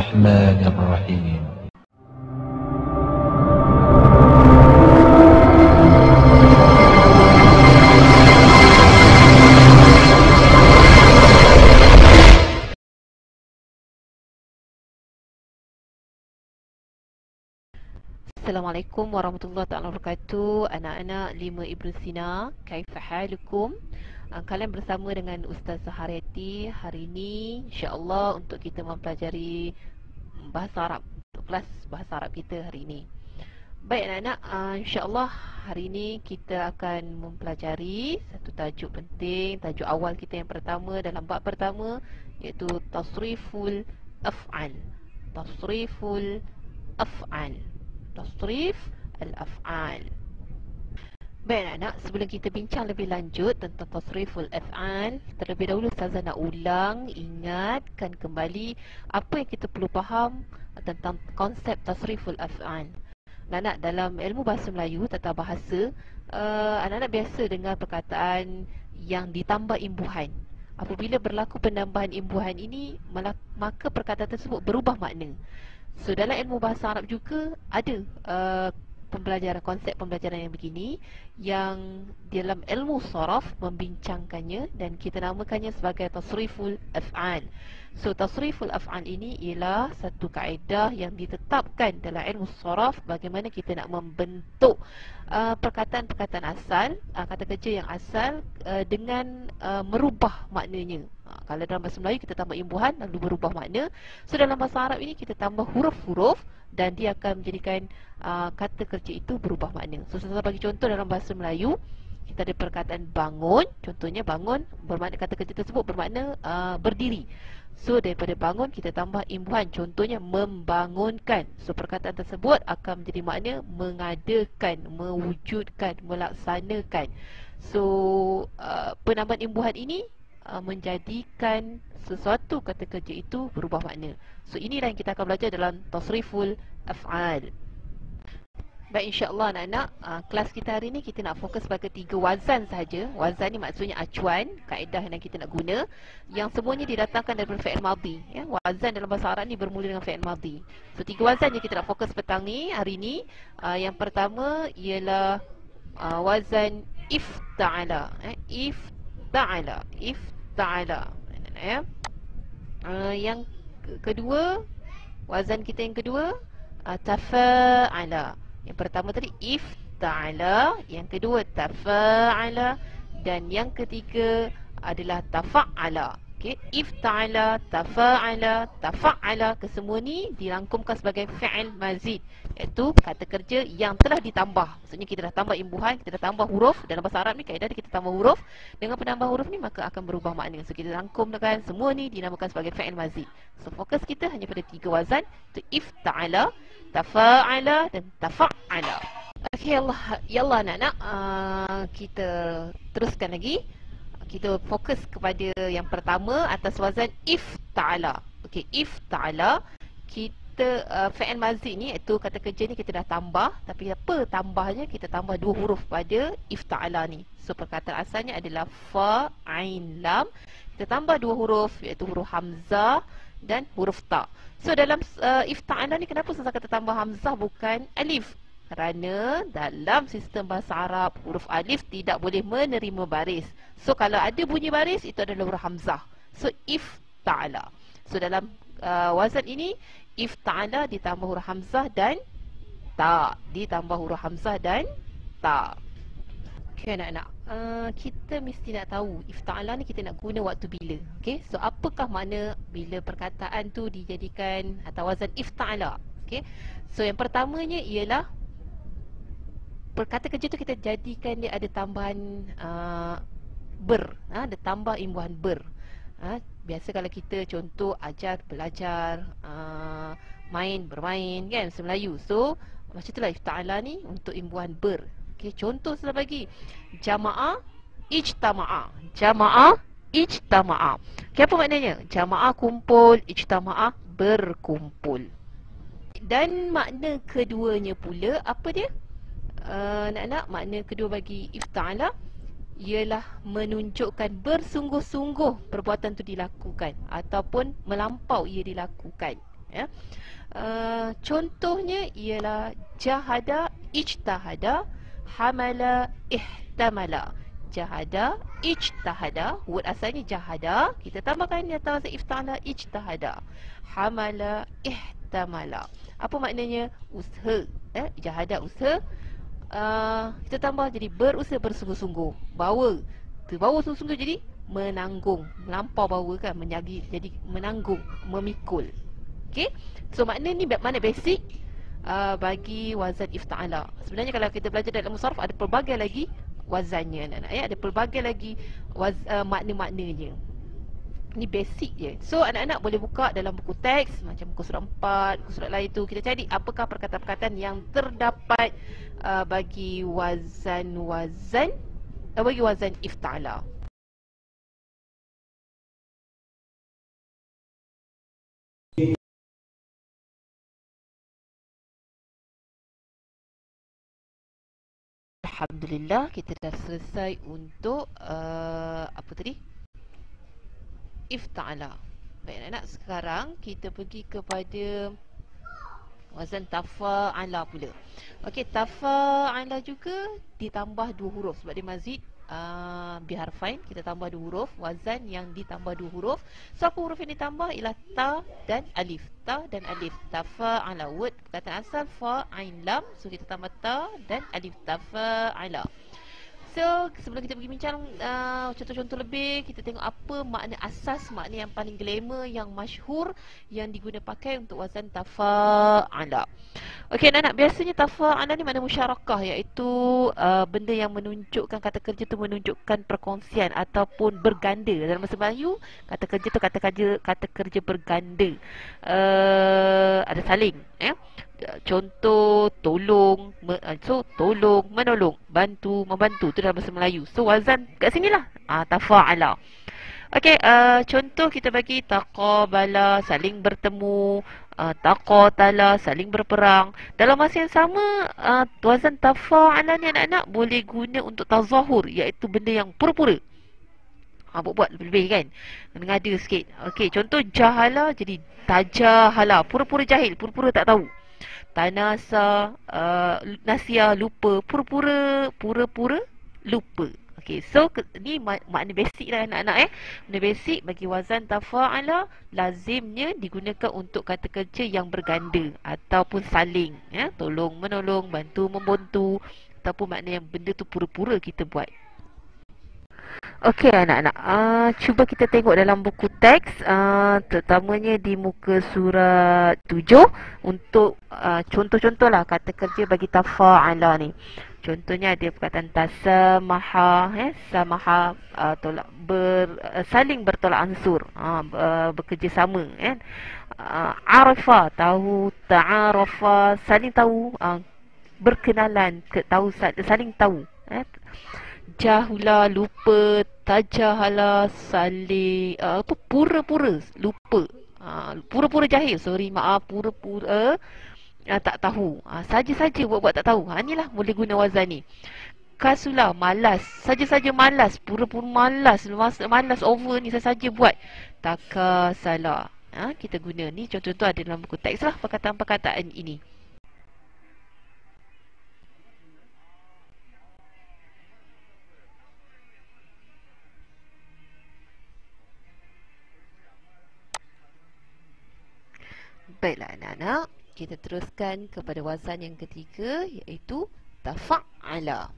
الرحمن الرحيم. Assalamualaikum warahmatullahi taala wabarakatuh. Anak-anak 5 Ibn Sina, kaifa halukum? Kalian bersama dengan Ustaz Zahariyati hari ini, insya-Allah untuk kita mempelajari bahasa Arab, untuk kelas bahasa Arab kita hari ini. Baik anak-anak, insya-Allah hari ini kita akan mempelajari satu tajuk penting, tajuk awal kita yang pertama dalam bab pertama, iaitu tasriful af'al. Tasriful af'al. Tasrif al-af'al. Baik anak-anak, sebelum kita bincang lebih lanjut tentang tasriful af'al, terlebih dahulu Ustazah nak ulang, ingatkan kembali apa yang kita perlu faham tentang konsep tasriful af'al. Anak-anak, dalam ilmu bahasa Melayu, tata bahasa, anak-anak biasa dengar perkataan yang ditambah imbuhan. Apabila berlaku penambahan imbuhan ini, maka perkataan tersebut berubah makna. So dalam ilmu bahasa Arab juga ada konsep pembelajaran yang begini, yang dalam ilmu saraf membincangkannya dan kita namakannya sebagai tasriful af'al. So tasriful af'al ini ialah satu kaedah yang ditetapkan dalam ilmu saraf, bagaimana kita nak membentuk perkataan-perkataan asal, kata kerja yang asal dengan merubah maknanya. Kalau dalam bahasa Melayu kita tambah imbuhan lalu berubah makna. So dalam bahasa Arab ini kita tambah huruf-huruf dan dia akan menjadikan kata kerja itu berubah makna. So saya bagi contoh dalam bahasa Melayu, kita ada perkataan bangun. Contohnya bangun bermakna, kata kerja tersebut bermakna berdiri. So daripada bangun kita tambah imbuhan, contohnya membangunkan. So perkataan tersebut akan menjadi makna mengadakan, mewujudkan, melaksanakan. So penambahan imbuhan ini menjadikan sesuatu kata kerja itu berubah makna. So inilah yang kita akan belajar dalam tasriful af'al. Baik, insya-Allah anak-anak, kelas kita hari ini kita nak fokus pada 3 wazan saja. Wazan ni maksudnya acuan, kaedah yang kita nak guna, yang semuanya didatangkan daripada fi'il madhi, ya. Wazan dalam bahasa Arab ni bermula dengan fi'il madhi. So 3 wazan yang kita nak fokus petang ni, hari ni. Yang pertama ialah wazan ifta'ala, ifta'ala, ifta'ala, ya. Yang kedua, wazan kita yang kedua tafa'ala. Yang pertama tadi ifta'ala, yang kedua tafa'ala, dan yang ketiga adalah tafa'ala. Okey, ifta'ala, tafa'ala, tafa'ala, kesemua ni dirangkumkan sebagai fi'il mazid, iaitu kata kerja yang telah ditambah. Maksudnya kita dah tambah imbuhan, kita dah tambah huruf. Dalam bahasa Arab ni kaedah kita tambah huruf. Dengan penambah huruf ni maka akan berubah makna. So kita rangkumkan semua ni dinamakan sebagai fi'il mazid. So fokus kita hanya pada 3 wazan, iaitu ifta'ala, tafa'ala dan tafa'ala. Okey, yallah anak-anak, kita teruskan lagi. Kita fokus kepada yang pertama atas wazan ifta'ala. Okey, ifta'ala, kita fi'il mazid ni, iaitu kata kerja ni kita dah tambah, tapi apa tambahnya? Kita tambah 2 huruf pada ifta'ala ni. So perkataan asalnya adalah fa, ain, lam. Kita tambah 2 huruf, iaitu huruf hamzah dan huruf ta. So dalam ifta'ala ni, kenapa saya kata tambah hamzah bukan alif? Kerana dalam sistem bahasa Arab, huruf alif tidak boleh menerima baris. So kalau ada bunyi baris, itu adalah huruf hamzah. So ifta'ala. So dalam wazan ini, ifta'ala ditambah huruf hamzah dan ta, ditambah huruf hamzah dan ta. Okay anak-anak, kita mesti nak tahu ifta'ala ni kita nak guna waktu bila. Okay, so apakah makna bila perkataan tu dijadikan atau wazan ifta'ala? Okay, so yang pertamanya ialah perkata kerja tu kita jadikan dia ada tambahan ada tambah imbuhan biasa kalau kita contoh ajar, belajar, main, bermain, kan, bahasa Melayu. So macam itulah ifta'ala ni untuk imbuhan ber. Okay, contoh saya bagi jama'ah ijtama'ah. Jama'ah ijtama'ah. Okay, apa maknanya? Jama'ah kumpul, ijtama'ah berkumpul. Dan makna keduanya pula apa dia? Anak-anak, makna kedua bagi ifta'ala ialah menunjukkan bersungguh-sungguh perbuatan itu dilakukan ataupun melampau ia dilakukan. ya. Contohnya ialah jahada, ijtahada, hamala, ihtamala. Jahada, ijtahada, word asalnya jahada, kita tambahkan di atas ifta'ala, ijtahada, hamala, ihtamala. Apa maknanya? Usaha, jahada usaha, kita tambah jadi berusaha bersungguh-sungguh. Bawa, bawa sungguh-sungguh jadi menanggung, melampau bawa kan, menyagi jadi menanggung, memikul. Okey. So makna ni mana basic bagi wazan ifta'ala. Sebenarnya kalau kita belajar dalam musarraf ada pelbagai lagi wazannya anak-anak, ya, ada pelbagai lagi makna-maknanya. Ni basic je. So anak-anak boleh buka dalam buku teks macam buku surat 4, buku surat lain tu, kita cari apakah perkataan-perkataan yang terdapat bagi wazan ifta'ala. Alhamdulillah, kita dah selesai untuk apa tadi? Ifta'ala. Baik anak-anak, sekarang kita pergi kepada wazan tafa'ala pula. Okey, tafa'ala juga ditambah 2 huruf sebab dia mazid biharfain, kita tambah 2 huruf, wazan yang ditambah 2 huruf. So apa huruf yang ditambah ialah ta dan alif. Ta dan alif. Tafa'ala, word perkataan asal fa ain lam, so kita tambah ta dan alif. Tafa'ala. So sebelum kita pergi bincang contoh-contoh lebih, kita tengok apa makna asas, makna yang paling glamour, yang masyhur, yang diguna pakai untuk wazan tafa'ala. Okey anak-anak, biasanya tafa'ala ni makna musyarakah, iaitu benda yang menunjukkan, kata kerja tu menunjukkan perkongsian ataupun berganda. Dalam bahasa Melayu, kata kerja tu kata kerja berganda. Ada saling, ya. Contoh tolong, tolong, menolong, bantu, membantu, tu dalam bahasa Melayu. So wazan kat sinilah tafa'ala. Okey, contoh kita bagi taqabala, saling bertemu, taqatala, saling berperang. Dalam masa yang sama, wazan tafa'ala ni anak-anak boleh guna untuk tazahur, iaitu benda yang pura-pura. Buat lebih kan, mengada sikit. Okey, contoh jahala jadi tajahala, pura-pura jahil, pura-pura tak tahu. Tanasa, nasia, lupa, pura-pura lupa. Okey, so ni makna basic lah anak-anak, makna basic bagi wazan tafa'ala lazimnya digunakan untuk kata kerja yang berganda ataupun saling, ya, tolong menolong, bantu membantu, ataupun makna yang benda tu pura-pura kita buat. Okey anak-anak, cuba kita tengok dalam buku teks, terutamanya di muka surat 7 untuk contoh-contoh lah kata kerja bagi tafa'ala ni. Contohnya ada perkataan tasamaha, samaha, tolak saling bertolak ansur, bekerjasama, kan. Arafa, tahu, ta'arafa, saling tahu, berkenalan, tahu, saling tahu, jahula, lupa, tajahala, saling pura-pura lupa, pura-pura jahil, maaf, pura-pura tak tahu, saja-saja buat-buat tak tahu. Inilah boleh guna wazan ni. Kasula, malas, saja-saja malas, pura-pura malas, malas over ni saja buat. Takasala, kita guna ni, contoh-contoh ada dalam buku teks lah perkataan-perkataan ini. Baiklah anak-anak, kita teruskan kepada wazan yang ketiga, iaitu tafa'ala.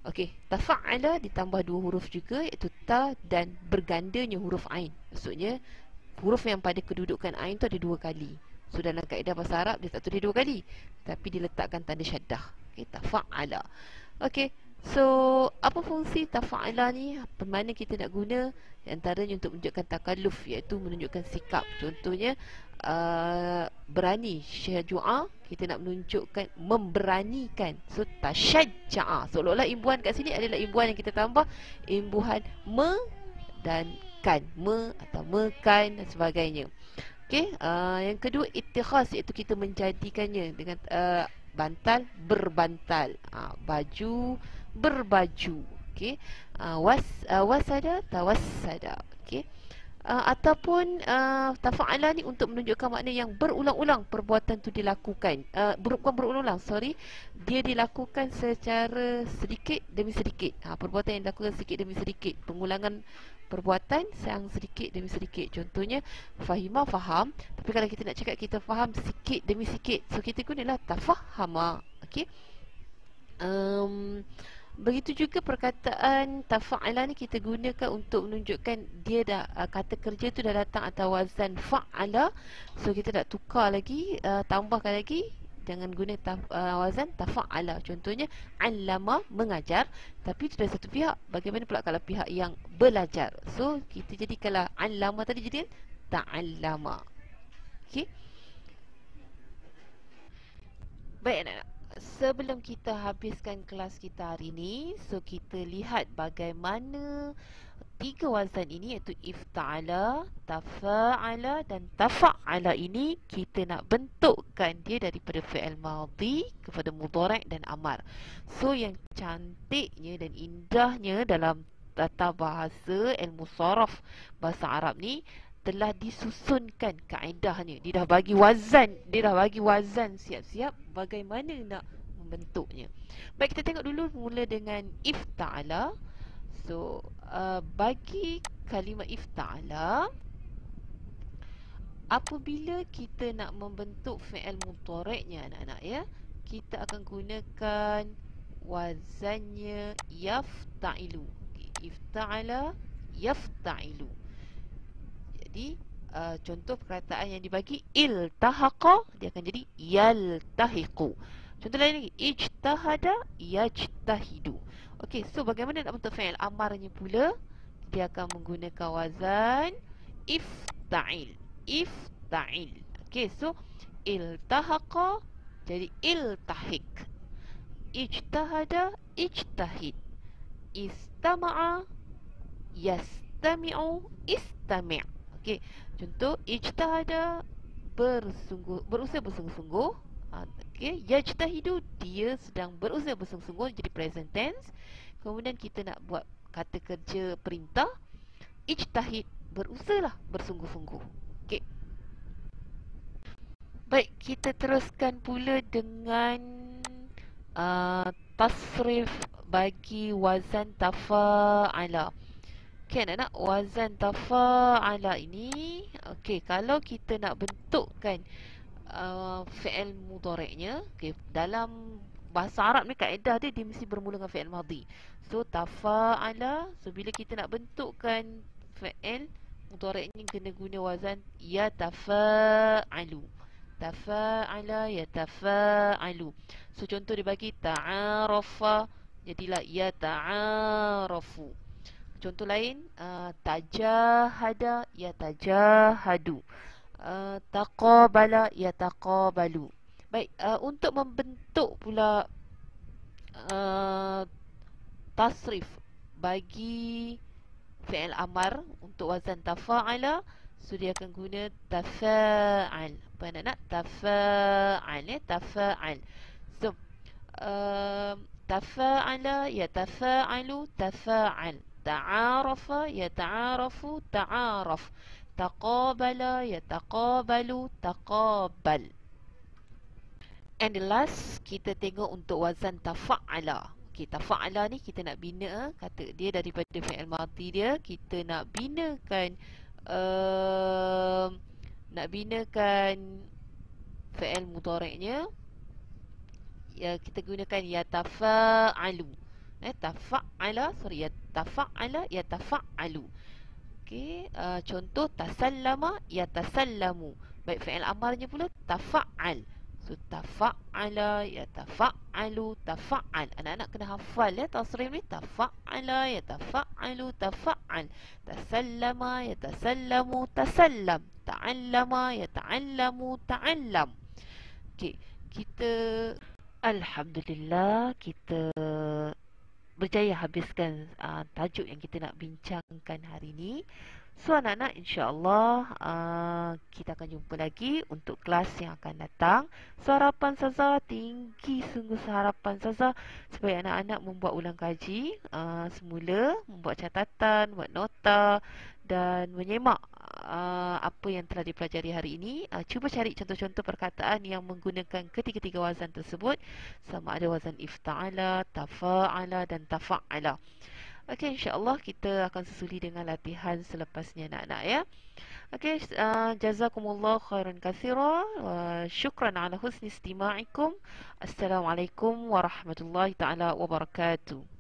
Okey, tafa'ala ditambah 2 huruf juga, iaitu ta dan bergandanya huruf ain. Maksudnya huruf yang pada kedudukan ain tu ada 2 kali. So dalam kaedah bahasa Arab dia tak tulis 2 kali, tapi diletakkan tanda syaddah. Okey, tafa'ala. Okey, so apa fungsi tafa'ala ni? Bermakna kita nak guna antaranya untuk menunjukkan takalluf, iaitu menunjukkan sikap. Contohnya berani, syajua, kita nak menunjukkan memberanikan. So tasyajja'a, seolah-olah imbuhan kat sini adalah imbuhan yang kita tambah imbuhan me dan kan, me atau mekan dan sebagainya. Okey, yang kedua ittikhaz, iaitu kita menjadikannya dengan bantal, berbantal, baju, berbaju. Okey, wasada, tawassada. Okey, Ataupun tafa'ala ni untuk menunjukkan makna yang berulang-ulang perbuatan tu dilakukan. Bukan berulang-ulang, sorry. Dia dilakukan secara sedikit demi sedikit. Perbuatan yang dilakukan sedikit demi sedikit. Pengulangan perbuatan yang sedikit demi sedikit. Contohnya, fahimah faham. Tapi kalau kita nak cakap kita faham sikit demi sikit, so kita gunalah tafahama. Okey. Begitu juga perkataan tafa'ala ni kita gunakan untuk menunjukkan dia dah kata kerja tu dah datang atas wazan fa'ala. So kita nak tukar lagi, tambahkan lagi dengan guna wazan tafa'ala. Contohnya allama, mengajar, tapi itu dari satu pihak. Bagaimana pula kalau pihak yang belajar? So kita jadikanlah allama tadi jadi ta'allama. Okey. Baik anak-anak, sebelum kita habiskan kelas kita hari ini, so kita lihat bagaimana tiga wazan ini, iaitu ifta'ala, tafa'ala dan tafa'ala ini kita nak bentukkan dia daripada fi'il madhi kepada mudhari' dan amar. So yang cantiknya dan indahnya dalam tata bahasa ilmu saraf bahasa Arab ni telah disusunkan kaedahnya. Dia dah bagi wazan siap-siap bagaimana nak membentuknya. Baik, kita tengok dulu mula dengan ifta'ala. So bagi kalimah ifta'ala, apabila kita nak membentuk fi'il mudhari'nya anak-anak ya, kita akan gunakan wazannya yafta'ilu. Ifta'ala yafta'ilu. Jadi contoh perkataan yang dibagi iltahaqa, dia akan jadi yaltahiqu. Contoh lain lagi, ijtahada yajtahidu. Okey, so bagaimana nak bentuk fi'il amarnya pula? Dia akan menggunakan wazan ifta'il. Ifta'il. Okey, so iltahaqa jadi iltahiq. Ijtahada ijtahid. Istama'a yastami'u istami'. Okey, contoh ijtahada berusaha bersungguh-sungguh. Okey, yajtahidu dia sedang berusaha bersungguh-sungguh, jadi present tense. Kemudian kita nak buat kata kerja perintah, ijtahid, berusahalah bersungguh-sungguh. Okey. Baik, kita teruskan pula dengan tasrif bagi wazan tafa'ala. Okey anak-anak, wazan tafa'ala ini, okey, kalau kita nak bentukkan fi'il mudhari'nya, okey, dalam bahasa Arab ni kaedah dia mesti bermula dengan fi'il madhi. So tafa'ala, so bila kita nak bentukkan fi'il mudhari'nya kena guna wazan yatafa'alu. Tafa'ala yatafa'alu. So contoh dia bagi ta'arafa, jadilah yata'arafu. Contoh lain, tajahada yatajahadu. Taqabala yataqabalu. Baik, untuk membentuk pula tasrif bagi fi'il amar untuk wazan tafa'ala, so dia akan guna tafa'al. Apa nak? Tafa'al ya, tafa'al. So tafa'ala yatafa'alu tafa'al. Ta'arafa yata'arafu ta'araf. Taqabala yataqabalu taqabal. And the last, kita tengok untuk wazan tafa'ala. Okay, tafa'ala ni kita nak bina, kata dia daripada fi'il madhi dia, kita nak binakan fi'il mudhari'nya. Ya, kita gunakan yatafa'alu. Yatafa'ala yatafa'alu. Okey, contoh tasallama yatasallamu. Baik, fi'il amarnya pula tafa'al. So tafa'ala yatafa'alu tafa'al. Anak-anak kena hafal ya tasrif ni. Tafa'ala yatafa'alu tafa'al. Tasallama yatasallamu tasallam. Ta'allama yata'allamu ta'allam. Okey, kita alhamdulillah kita berjaya habiskan tajuk yang kita nak bincangkan hari ini. So anak-anak, insya-Allah kita akan jumpa lagi untuk kelas yang akan datang. So harapan Saza tinggi, sungguh harapan Saza supaya anak-anak membuat ulang kaji semula, membuat catatan, buat nota dan menyemak apa yang telah dipelajari hari ini. Cuba cari contoh-contoh perkataan yang menggunakan ketiga-tiga wazan tersebut, sama ada wazan ifta'ala, tafa'ala dan tafa'ala. Okey, insya-Allah kita akan susuli dengan latihan selepasnya nak-nak ya. Okey, jazakumullah khairan katsira wa syukran ala husni istima'ikum. Assalamualaikum warahmatullahi taala wabarakatuh.